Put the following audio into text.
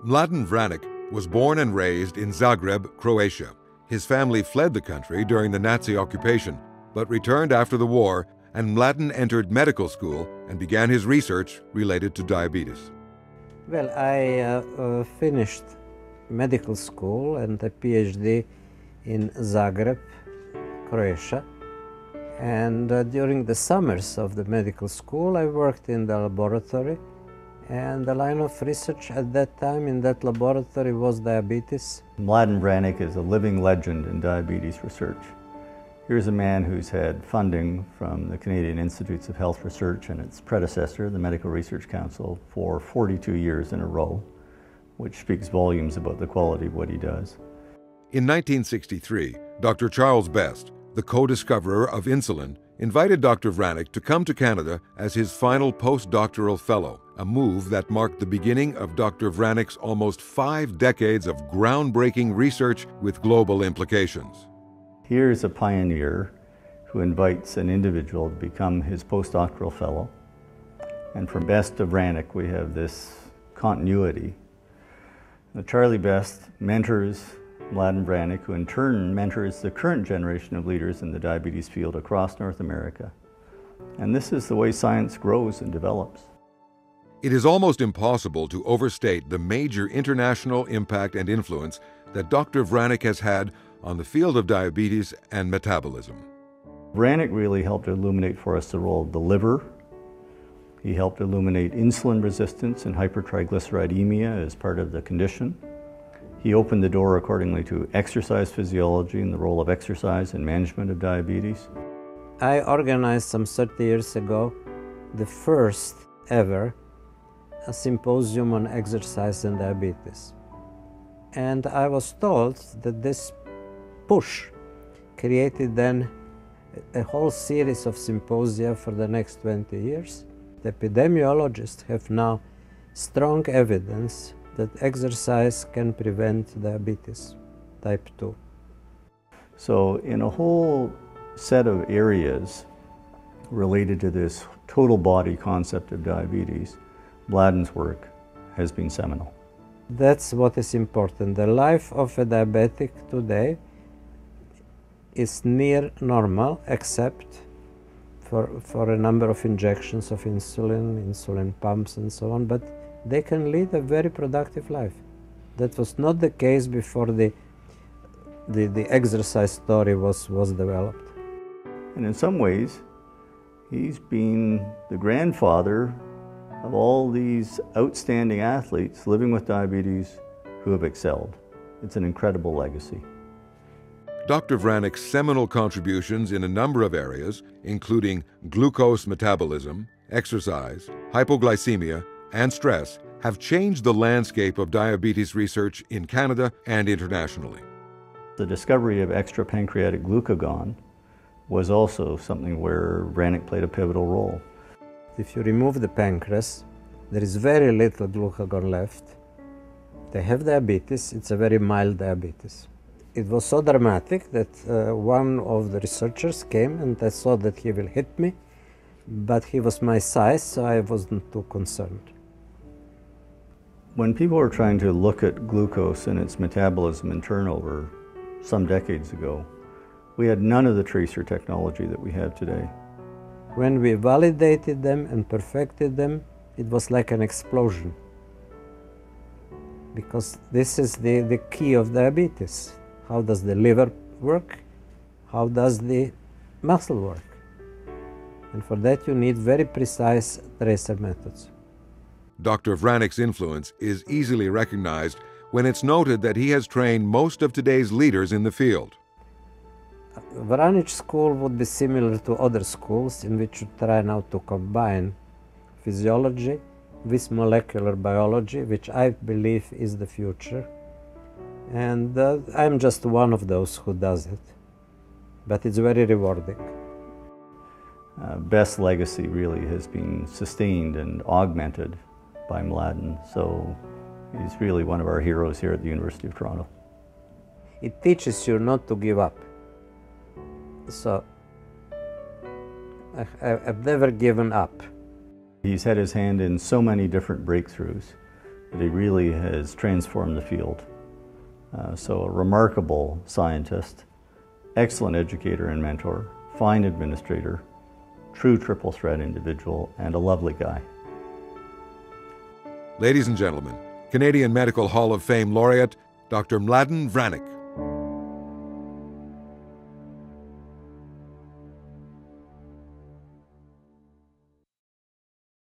Mladen Vranic was born and raised in Zagreb, Croatia. His family fled the country during the Nazi occupation, but returned after the war, and Mladen entered medical school and began his research related to diabetes. Well, I finished medical school and a PhD in Zagreb, Croatia. And during the summers of the medical school, I worked in the laboratory. And the line of research at that time in that laboratory was diabetes. Mladen Vranic is a living legend in diabetes research. Here's a man who's had funding from the Canadian Institutes of Health Research and its predecessor, the Medical Research Council, for 42 years in a row, which speaks volumes about the quality of what he does. In 1963, Dr. Charles Best, the co-discoverer of insulin, invited Dr. Vranic to come to Canada as his final post-doctoral fellow, a move that marked the beginning of Dr. Vranic's almost 5 decades of groundbreaking research with global implications. Here's a pioneer who invites an individual to become his postdoctoral fellow. And from Best to Vranic, we have this continuity. Charlie Best mentors Mladen Vranic, who in turn mentors the current generation of leaders in the diabetes field across North America. And this is the way science grows and develops. It is almost impossible to overstate the major international impact and influence that Dr. Vranic has had on the field of diabetes and metabolism. Vranic really helped illuminate for us the role of the liver. He helped illuminate insulin resistance and hypertriglyceridemia as part of the condition. He opened the door accordingly to exercise physiology and the role of exercise in management of diabetes. I organized some 30 years ago the first ever a symposium on exercise and diabetes. And I was told that this push created then a whole series of symposia for the next 20 years. The epidemiologists have now strong evidence that exercise can prevent diabetes type 2. So in a whole set of areas related to this total body concept of diabetes, Mladen's work has been seminal. That's what is important. The life of a diabetic today is near normal, except for a number of injections of insulin, insulin pumps and so on, but they can lead a very productive life. That was not the case before the exercise story was developed. And in some ways, he's been the grandfather of all these outstanding athletes living with diabetes who have excelled. It's an incredible legacy. Dr. Vranic's seminal contributions in a number of areas, including glucose metabolism, exercise, hypoglycemia, and stress, have changed the landscape of diabetes research in Canada and internationally. The discovery of extrapancreatic glucagon was also something where Vranic played a pivotal role. If you remove the pancreas, there is very little glucagon left. They have diabetes, it's a very mild diabetes. It was so dramatic that one of the researchers came and I saw that he will hit me, but he was my size, so I wasn't too concerned. When people were trying to look at glucose and its metabolism and turnover some decades ago, we had none of the tracer technology that we have today. When we validated them and perfected them, it was like an explosion. Because this is the key of diabetes. How does the liver work? How does the muscle work? And for that you need very precise tracer methods. Dr. Vranic's influence is easily recognized when it's noted that he has trained most of today's leaders in the field. Vranic school would be similar to other schools in which you try now to combine physiology with molecular biology, which I believe is the future. And I'm just one of those who does it, but it's very rewarding. Best's legacy really has been sustained and augmented by Mladen, so he's really one of our heroes here at the University of Toronto. It teaches you not to give up. So I've never given up. He's had his hand in so many different breakthroughs but he really has transformed the field. So a remarkable scientist, excellent educator and mentor, fine administrator, true triple threat individual, and a lovely guy. Ladies and gentlemen, Canadian Medical Hall of Fame laureate, Dr. Mladen Vranic.